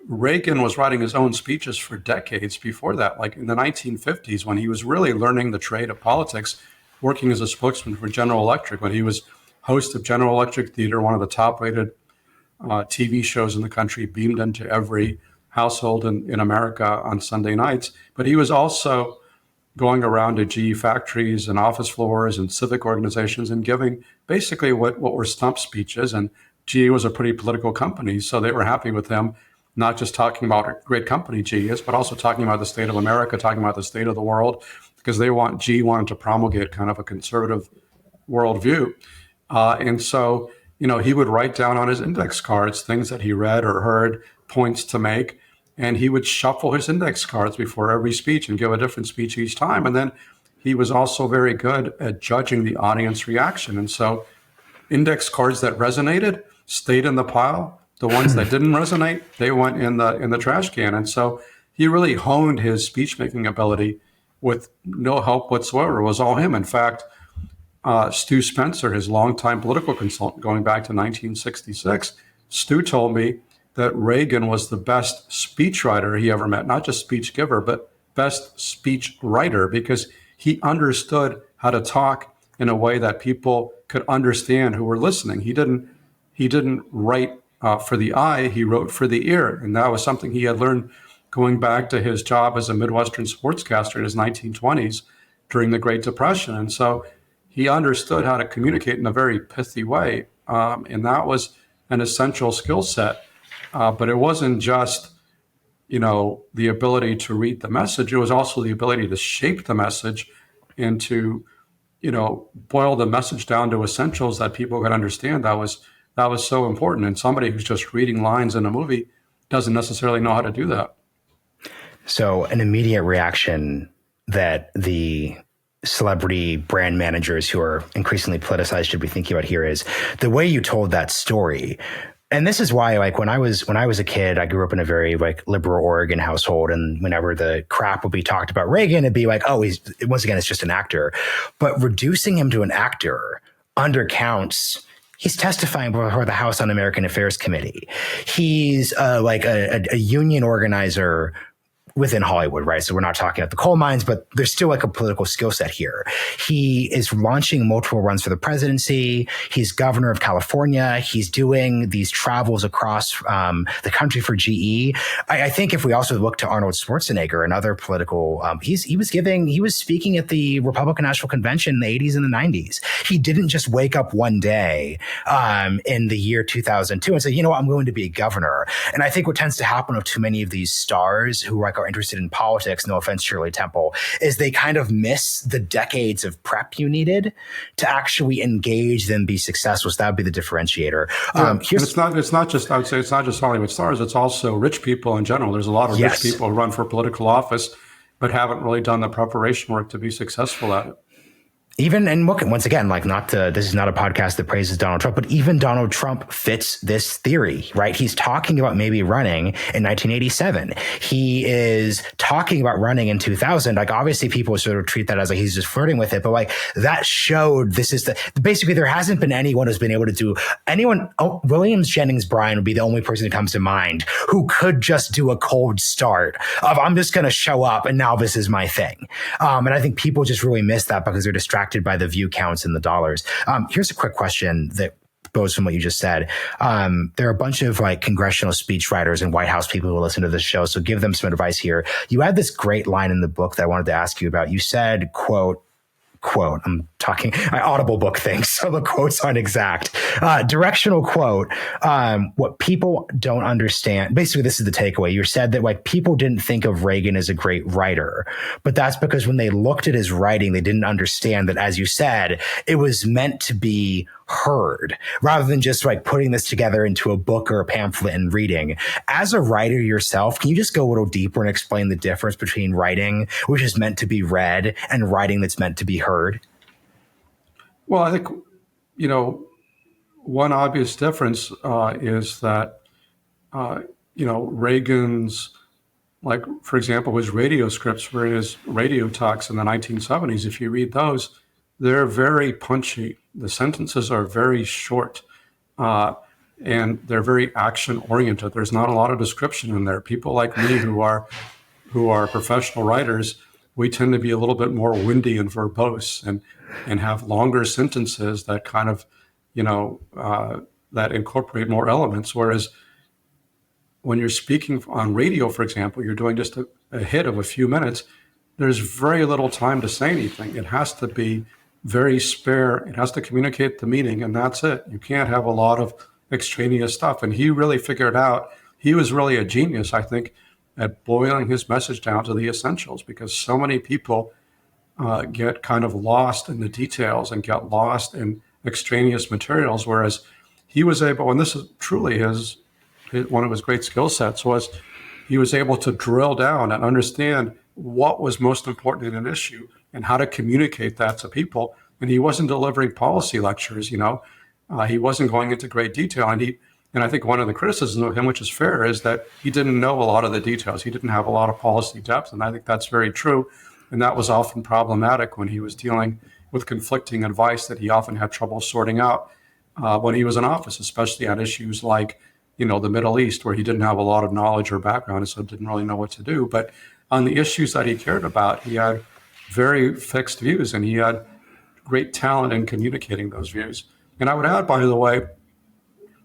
S2: Reagan was writing his own speeches for decades before that, like in the 1950s, when he was really learning the trade of politics, working as a spokesman for General Electric, when he was host of General Electric Theater, one of the top-rated TV shows in the country, beamed into every household in America on Sunday nights. But he was also going around to GE factories and office floors and civic organizations and giving basically what were stump speeches. And GE was a pretty political company, so they were happy with him, not just talking about a great company GE is, but also talking about the state of America, talking about the state of the world, because GE wanted to promulgate kind of a conservative worldview. And so, he would write down on his index cards things that he read or heard, points to make, and he would shuffle his index cards before every speech and give a different speech each time. And then he was also very good at judging the audience reaction. And so index cards that resonated stayed in the pile. The ones that didn't resonate, they went in the trash can. And so he really honed his speech-making ability with no help whatsoever. It was all him. In fact, Stu Spencer, his longtime political consultant going back to 1966, Stu told me that Reagan was the best speechwriter he ever met, not just speech giver, but best speech writer, because he understood how to talk in a way that people could understand who were listening. He didn't write for the eye, he wrote for the ear. And that was something he had learned going back to his job as a Midwestern sportscaster in his 1920s during the Great Depression. And so he understood how to communicate in a very pithy way. And that was an essential skill set. But it wasn't just, the ability to read the message. It was also the ability to shape the message and to, boil the message down to essentials that people could understand. That was so important. And somebody who's just reading lines in a movie doesn't necessarily know how to do that.
S1: So an immediate reaction that the celebrity brand managers who are increasingly politicized should be thinking about here is the way you told that story. And this is why, when I was a kid, I grew up in a very liberal Oregon household, and whenever the crap would be talked about Reagan, it'd be once again, it's just an actor. But reducing him to an actor undercounts. He's testifying before the House Un-American Affairs Committee. He's a union organizer within Hollywood, right? So we're not talking about the coal mines, but there's still a political skill set here. He is launching multiple runs for the presidency. He's governor of California. He's doing these travels across the country for GE. I think if we also look to Arnold Schwarzenegger and other political, he was speaking at the Republican National Convention in the 80s and the 90s. He didn't just wake up one day in the year 2002 and say, I'm going to be a governor. And I think what tends to happen with too many of these stars who are interested in politics, no offense, Shirley Temple, is they kind of miss the decades of prep you needed to actually engage and be successful. So that would be the differentiator.
S2: It's not just Hollywood stars. It's also rich people in general. There's a lot of rich people who run for political office, but haven't really done the preparation work to be successful at it.
S1: Even, and look, once again, like this is not a podcast that praises Donald Trump, but even Donald Trump fits this theory, right? He's talking about maybe running in 1987. He is talking about running in 2000. Like, obviously people sort of treat that as like he's just flirting with it, but like that showed basically there hasn't been anyone who's been able to do Williams Jennings Bryan would be the only person that comes to mind who could just do a cold start of, I'm just going to show up and now this is my thing. And I think people just really miss that because they're distracted by the view counts and the dollars. Here's a quick question that goes from what you just said. There are a bunch of like congressional speechwriters and White House people who listen to this show, so give them some advice here. You had this great line in the book that I wanted to ask you about. You said, quote, I'm talking, I audible book things, so the quotes aren't exact. Directional quote, what people don't understand, basically this is the takeaway. You said that like people didn't think of Reagan as a great writer, but that's because when they looked at his writing, they didn't understand that, as you said, it was meant to be heard rather than just like putting this together into a book or a pamphlet and reading. As a writer yourself, can you just go a little deeper and explain the difference between writing, which is meant to be read, and writing that's meant to be heard?
S2: Well, I think, one obvious difference is that, Reagan's, like, for example, his radio scripts were his radio talks in the 1970s. If you read those, they're very punchy. The sentences are very short, and they're very action oriented. There's not a lot of description in there. People like me who are professional writers, we tend to be a little bit more windy and verbose and have longer sentences that kind of, that incorporate more elements. Whereas when you're speaking on radio, for example, you're doing just a hit of a few minutes, there's very little time to say anything. It has to be very spare. It has to communicate the meaning, and that's it. You can't have a lot of extraneous stuff. And he really figured out, he was really a genius, I think, at boiling his message down to the essentials, because so many people get kind of lost in the details and get lost in extraneous materials, whereas he was able, and this is truly one of his great skill sets, was he was able to drill down and understand what was most important in an issue and how to communicate that to people. And he wasn't delivering policy lectures, he wasn't going into great detail. And I think one of the criticisms of him, which is fair, is that he didn't know a lot of the details. He didn't have a lot of policy depth. And I think that's very true. And that was often problematic when he was dealing with conflicting advice that he often had trouble sorting out when he was in office, especially on issues like, the Middle East, where he didn't have a lot of knowledge or background and so didn't really know what to do. But on the issues that he cared about, he had very fixed views, and he had great talent in communicating those views. And I would add, by the way,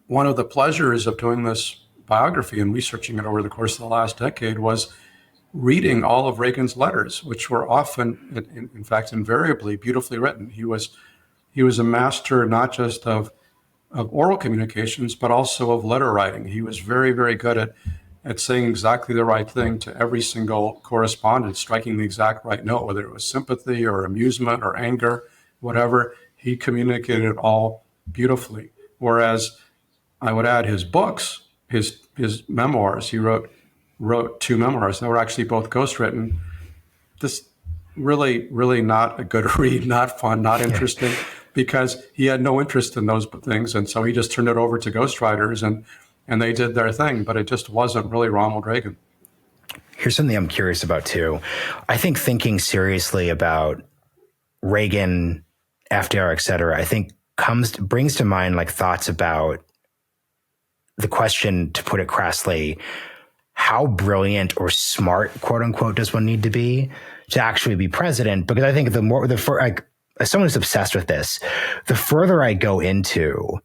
S2: one of the pleasures of doing this biography and researching it over the course of the last decade was reading all of Reagan's letters, which were often, in fact, invariably beautifully written. He was a master not just of oral communications, but also of letter writing. He was very, very good at saying exactly the right thing to every single correspondent, striking the exact right note, whether it was sympathy or amusement or anger, whatever. He communicated it all beautifully. Whereas I would add his books, his memoirs. He wrote 2 memoirs that were actually both ghostwritten. This really, really not a good read, not fun, not interesting, because he had no interest in those things. And so he just turned it over to ghostwriters and they did their thing, but it just wasn't really Ronald Reagan.
S1: Here's something I'm curious about too. I think thinking seriously about Reagan, FDR, et cetera, I think brings to mind like thoughts about the question, to put it crassly, how brilliant or smart, quote unquote, does one need to be to actually be president? Because I think as someone who's obsessed with this, the further I go into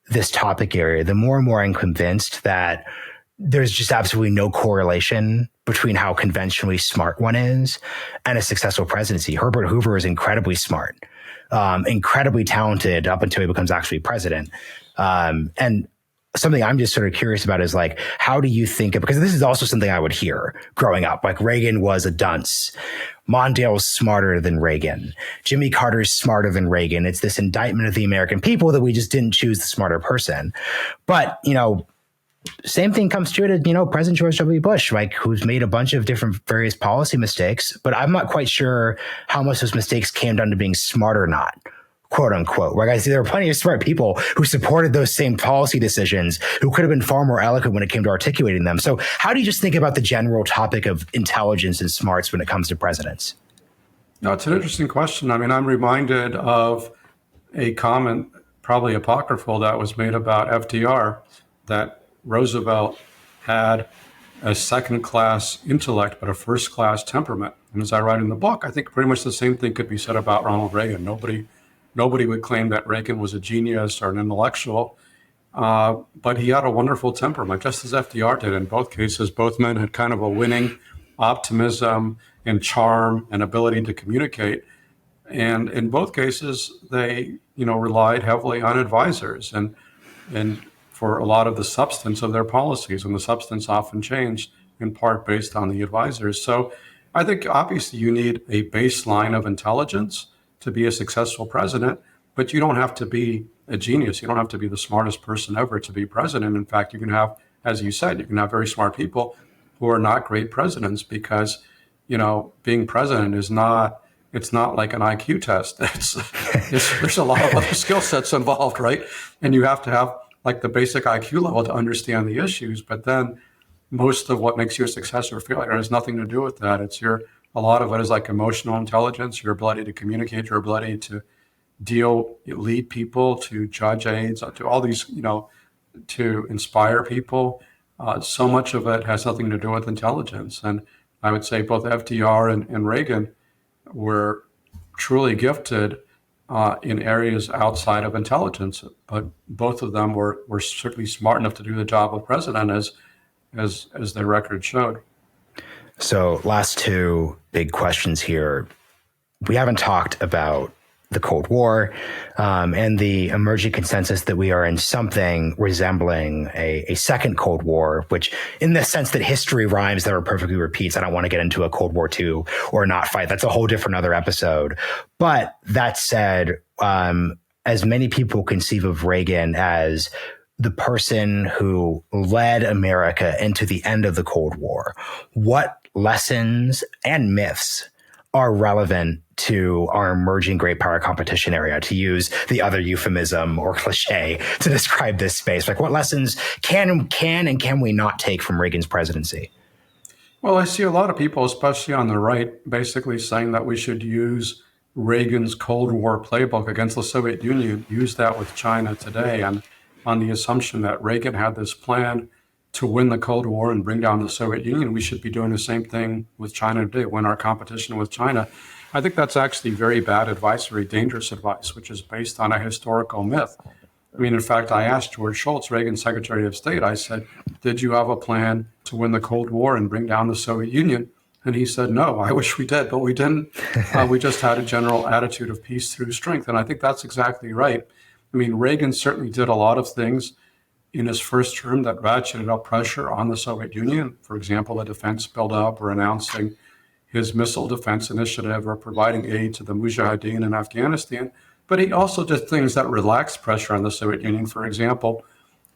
S1: this topic area, the more and more I'm convinced that there's just absolutely no correlation between how conventionally smart one is and a successful presidency. Herbert Hoover is incredibly smart, incredibly talented up until he becomes actually president. And something I'm just sort of curious about is like, how do you think, because this is also something I would hear growing up, like Reagan was a dunce. Mondale's smarter than Reagan. Jimmy Carter's smarter than Reagan. It's this indictment of the American people that we just didn't choose the smarter person. But, Same thing comes true to, President George W. Bush, like, who's made a bunch of different various policy mistakes, but I'm not quite sure how much those mistakes came down to being smart or not, quote unquote. Where I see there were plenty of smart people who supported those same policy decisions, who could have been far more eloquent when it came to articulating them. So how do you just think about the general topic of intelligence and smarts when it comes to presidents?
S2: No, it's an interesting question. I mean, I'm reminded of a comment, probably apocryphal, that was made about FDR, that Roosevelt had a second-class intellect, but a first-class temperament. And as I write in the book, I think pretty much the same thing could be said about Ronald Reagan. Nobody would claim that Reagan was a genius or an intellectual, but he had a wonderful temperament, just as FDR did. In both cases, both men had kind of a winning optimism and charm and ability to communicate. And in both cases, they, relied heavily on advisors and for a lot of the substance of their policies, and the substance often changed in part based on the advisors. So I think obviously you need a baseline of intelligence to be a successful president, but you don't have to be a genius. You don't have to be the smartest person ever to be president. In fact, you can have, as you said, you can have very smart people who are not great presidents because, being president is not, it's not like an IQ test. There's a lot of other skill sets involved, right? And you have to have like the basic IQ level to understand the issues. But then most of what makes you a success or failure has nothing to do with that. A lot of it is like emotional intelligence, your ability to communicate, your ability to lead people, to judge aides, to all these, to inspire people. So much of it has nothing to do with intelligence. And I would say both FDR and Reagan were truly gifted in areas outside of intelligence, but both of them were certainly smart enough to do the job of president, as their record showed.
S1: So last two big questions here. We haven't talked about the Cold War and the emerging consensus that we are in something resembling a second Cold War, which in the sense that history rhymes never perfectly repeats. I don't want to get into a Cold War II or not fight. That's a whole different other episode. But that said, as many people conceive of Reagan as the person who led America into the end of the Cold War, what lessons and myths are relevant to our emerging great power competition area, to use the other euphemism or cliche to describe this space? Like, what lessons can we not take from Reagan's presidency?
S2: Well, I see a lot of people, especially on the right, basically saying that we should use Reagan's Cold War playbook against the Soviet Union, use that with China today, and on the assumption that Reagan had this plan to win the Cold War and bring down the Soviet Union, we should be doing the same thing with China today, win our competition with China. I think that's actually very bad advice, very dangerous advice, which is based on a historical myth. I mean, in fact, I asked George Shultz, Reagan's Secretary of State, I said, did you have a plan to win the Cold War and bring down the Soviet Union? And he said, no, I wish we did, but we didn't. We just had a general attitude of peace through strength. And I think that's exactly right. I mean, Reagan certainly did a lot of things in his first term that ratcheted up pressure on the Soviet Union. For example, the defense buildup, or announcing his missile defense initiative, or providing aid to the Mujahideen in Afghanistan. But he also did things that relaxed pressure on the Soviet Union. For example,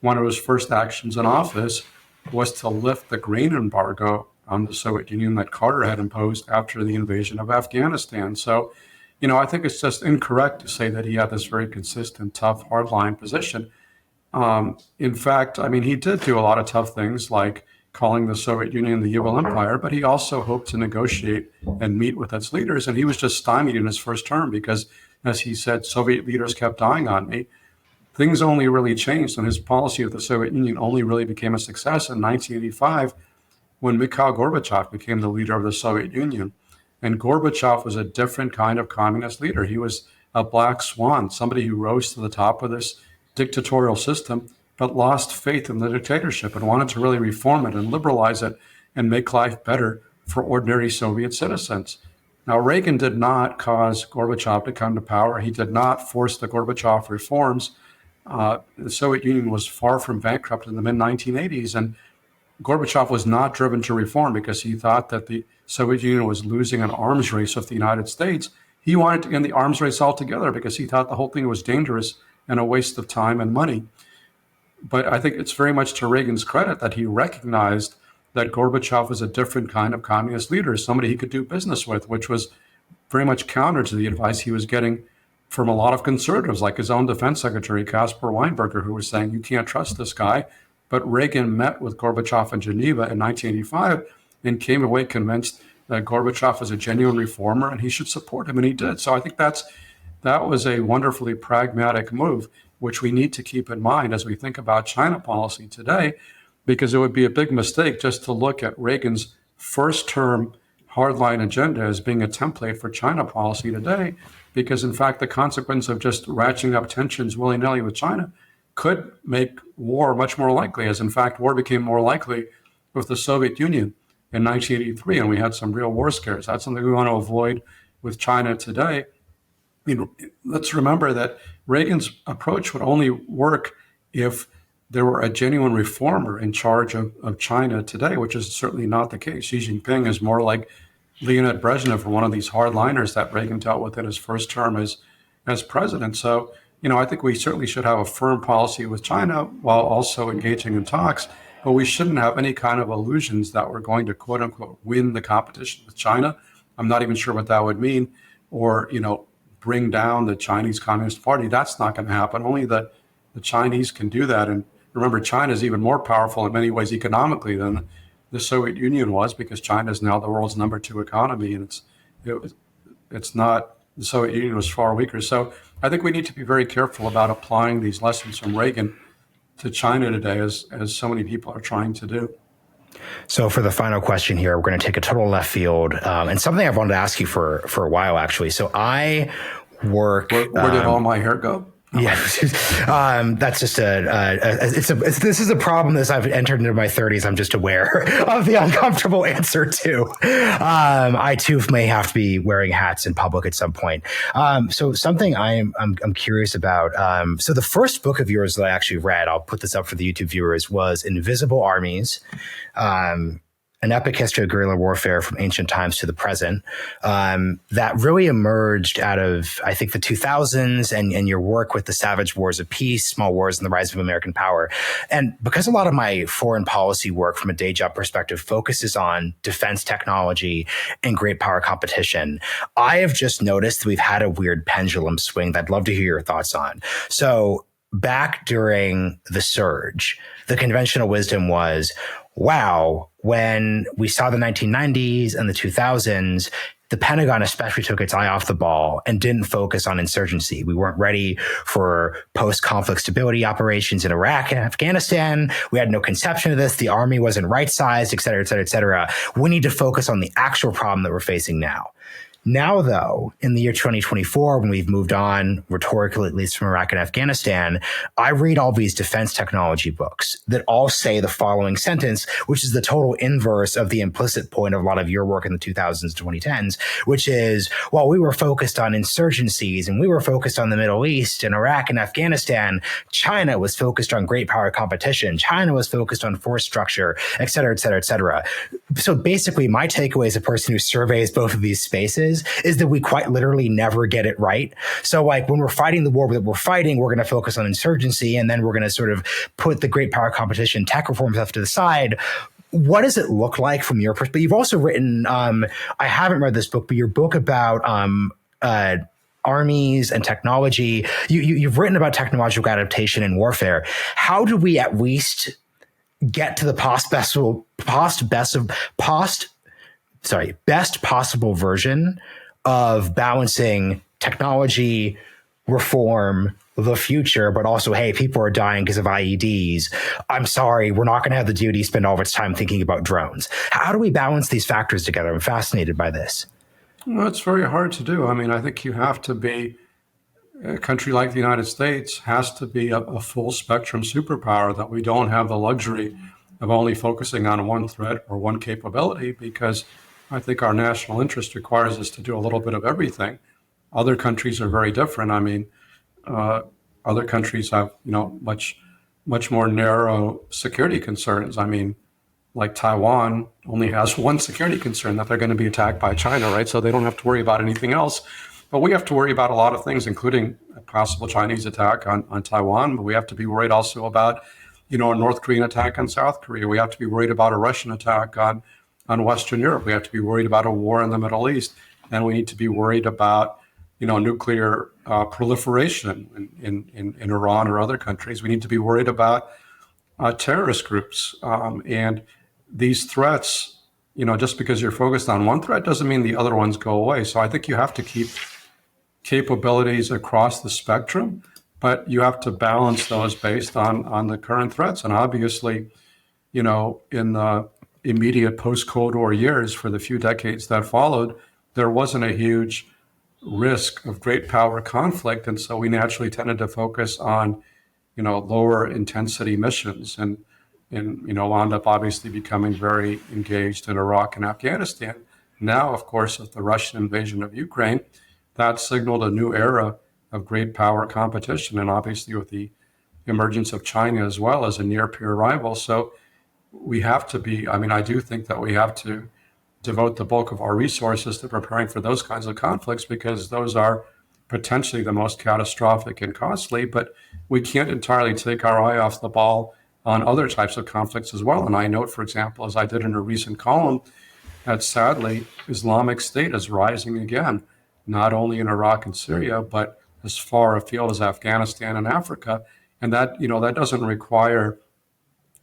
S2: one of his first actions in office was to lift the grain embargo on the Soviet Union that Carter had imposed after the invasion of Afghanistan. So, I think it's just incorrect to say that he had this very consistent, tough, hardline position. In fact, I mean, he did do a lot of tough things like calling the Soviet Union the evil empire, but he also hoped to negotiate and meet with its leaders. And he was just stymied in his first term because, as he said, Soviet leaders kept dying on me. Things only really changed, and his policy of the Soviet Union only really became a success in 1985 when Mikhail Gorbachev became the leader of the Soviet Union. And Gorbachev was a different kind of communist leader. He was a black swan, somebody who rose to the top of this dictatorial system, but lost faith in the dictatorship and wanted to really reform it and liberalize it and make life better for ordinary Soviet citizens. Now, Reagan did not cause Gorbachev to come to power. He did not force the Gorbachev reforms. The Soviet Union was far from bankrupt in the mid-1980s, and Gorbachev was not driven to reform because he thought that the Soviet Union was losing an arms race with the United States. He wanted to end the arms race altogether because he thought the whole thing was dangerous and a waste of time and money. But I think it's very much to Reagan's credit that he recognized that Gorbachev was a different kind of communist leader, somebody he could do business with, which was very much counter to the advice he was getting from a lot of conservatives, like his own defense secretary, Caspar Weinberger, who was saying, you can't trust this guy. But Reagan met with Gorbachev in Geneva in 1985 and came away convinced that Gorbachev was a genuine reformer and he should support him, and he did. So I think that was a wonderfully pragmatic move, which we need to keep in mind as we think about China policy today, because it would be a big mistake just to look at Reagan's first term hardline agenda as being a template for China policy today, because in fact, the consequence of just ratcheting up tensions willy-nilly with China could make war much more likely, as in fact, war became more likely with the Soviet Union in 1983, and we had some real war scares. That's something we want to avoid with China today. Let's remember that Reagan's approach would only work if there were a genuine reformer in charge of China today, which is certainly not the case. Xi Jinping is more like Leonid Brezhnev, one of these hardliners that Reagan dealt with in his first term as president. So, I think we certainly should have a firm policy with China while also engaging in talks, but we shouldn't have any kind of illusions that we're going to, quote unquote, win the competition with China. I'm not even sure what that would mean, or, bring down the Chinese Communist Party. That's not going to happen. Only the Chinese can do that. And remember, China is even more powerful in many ways economically than the Soviet Union was, because China is now the world's number 2 economy, and it's not, the Soviet Union was far weaker. So I think we need to be very careful about applying these lessons from Reagan to China today, as so many people are trying to do.
S1: So for the final question here, we're going to take a total left field, and something I've wanted to ask you for a while, actually. So I work.
S2: Where did all my hair go?
S1: Yeah, that's just this is a problem as I've entered into my 30s. I'm just aware of the uncomfortable answer to. I too may have to be wearing hats in public at some point. So something I'm curious about. So the first book of yours that I actually read, I'll put this up for the YouTube viewers, was Invisible Armies. An epic history of guerrilla warfare from ancient times to the present, that really emerged out of, I think, the 2000s and your work with the Savage Wars of Peace, Small Wars, and the Rise of American Power. And because a lot of my foreign policy work from a day job perspective focuses on defense technology and great power competition, I have just noticed that we've had a weird pendulum swing that I'd love to hear your thoughts on. So back during the surge, the conventional wisdom was, wow, when we saw the 1990s and the 2000s, the Pentagon especially took its eye off the ball and didn't focus on insurgency. We weren't ready for post-conflict stability operations in Iraq and Afghanistan. We had no conception of this. The army wasn't right-sized, et cetera, et cetera, et cetera. We need to focus on the actual problem that we're facing now. Now, though, in the year 2024, when we've moved on, rhetorically at least, from Iraq and Afghanistan, I read all these defense technology books that all say the following sentence, which is the total inverse of the implicit point of a lot of your work in the 2000s and 2010s, which is, well, we were focused on insurgencies and we were focused on the Middle East and Iraq and Afghanistan. China was focused on great power competition. China was focused on force structure, et cetera, et cetera, et cetera. So basically, my takeaway as a person who surveys both of these spaces is that we quite literally never get it right. So like when we're fighting the war that we're fighting, we're going to focus on insurgency, and then we're going to sort of put the great power competition tech reform stuff to the side. What does it look like from your perspective? You've also written, I haven't read this book, but your book about armies and technology, you've written about technological adaptation in warfare. How do we at least get to the best possible version of balancing technology, reform, the future, but also, hey, people are dying because of IEDs. I'm sorry, we're not going to have the DoD spend all of its time thinking about drones. How do we balance these factors together? I'm fascinated by this.
S2: Well, it's very hard to do. I mean, I think you have to be, a country like the United States has to be a full spectrum superpower, that we don't have the luxury of only focusing on one threat or one capability, because I think our national interest requires us to do a little bit of everything. Other countries are very different. I mean, other countries have, much more narrow security concerns. I mean, like Taiwan only has one security concern, that they're going to be attacked by China, right? So they don't have to worry about anything else. But we have to worry about a lot of things, including a possible Chinese attack on Taiwan. But we have to be worried also about a North Korean attack on South Korea. We have to be worried about a Russian attack on Western Europe. We have to be worried about a war in the Middle East. And we need to be worried about, nuclear proliferation in Iran or other countries. We need to be worried about terrorist groups. And these threats, just because you're focused on one threat doesn't mean the other ones go away. So I think you have to keep capabilities across the spectrum, but you have to balance those based on the current threats. And obviously, in the immediate post-Cold War years, for the few decades that followed, there wasn't a huge risk of great power conflict. And so we naturally tended to focus on, lower intensity missions and wound up obviously becoming very engaged in Iraq and Afghanistan. Now, of course, with the Russian invasion of Ukraine, that signaled a new era of great power competition, and obviously with the emergence of China as well as a near peer rival. So we have to be, I do think that we have to devote the bulk of our resources to preparing for those kinds of conflicts, because those are potentially the most catastrophic and costly, but we can't entirely take our eye off the ball on other types of conflicts as well. And I note, for example, as I did in a recent column, that sadly, Islamic State is rising again, not only in Iraq and Syria, but as far afield as Afghanistan and Africa. And that, that doesn't require,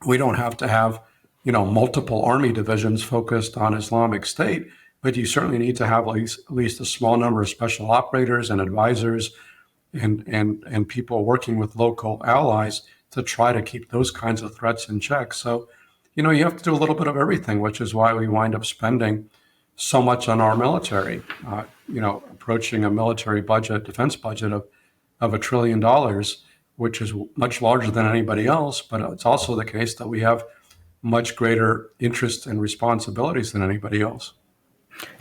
S2: we don't have to have, multiple army divisions focused on Islamic State, but you certainly need to have at least a small number of special operators and advisors and people working with local allies to try to keep those kinds of threats in check. So, you have to do a little bit of everything, which is why we wind up spending so much on our military, approaching a military budget, defense budget of $1 trillion, which is much larger than anybody else. But it's also the case that we have much greater interests and responsibilities than anybody else.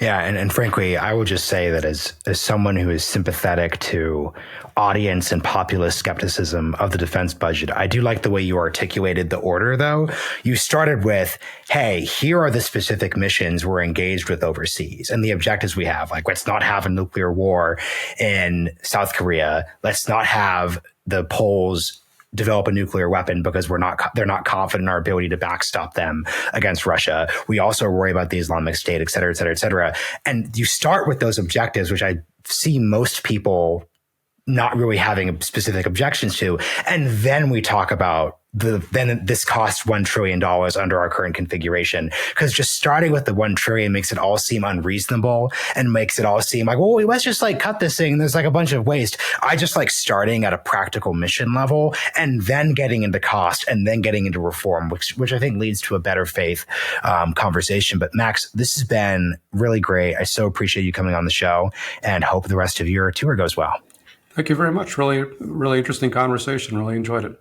S1: Yeah, and frankly, I would just say that as someone who is sympathetic to audience and populist skepticism of the defense budget, I do like the way you articulated the order, though. You started with, hey, here are the specific missions we're engaged with overseas and the objectives we have. Like, let's not have a nuclear war in South Korea. Let's not have the Poles develop a nuclear weapon because they're not confident in our ability to backstop them against Russia. We also worry about the Islamic State, et cetera, et cetera, et cetera. And you start with those objectives, which I see most people not really having specific objections to. And then we talk about then this costs $1 trillion under our current configuration. Because just starting with the $1 trillion makes it all seem unreasonable and makes it all seem like, well, let's just cut this thing. There's a bunch of waste. I just like starting at a practical mission level and then getting into cost and then getting into reform, which I think leads to a better faith conversation. But Max, this has been really great. I so appreciate you coming on the show and hope the rest of your tour goes well.
S2: Thank you very much. Really, really interesting conversation. Really enjoyed it.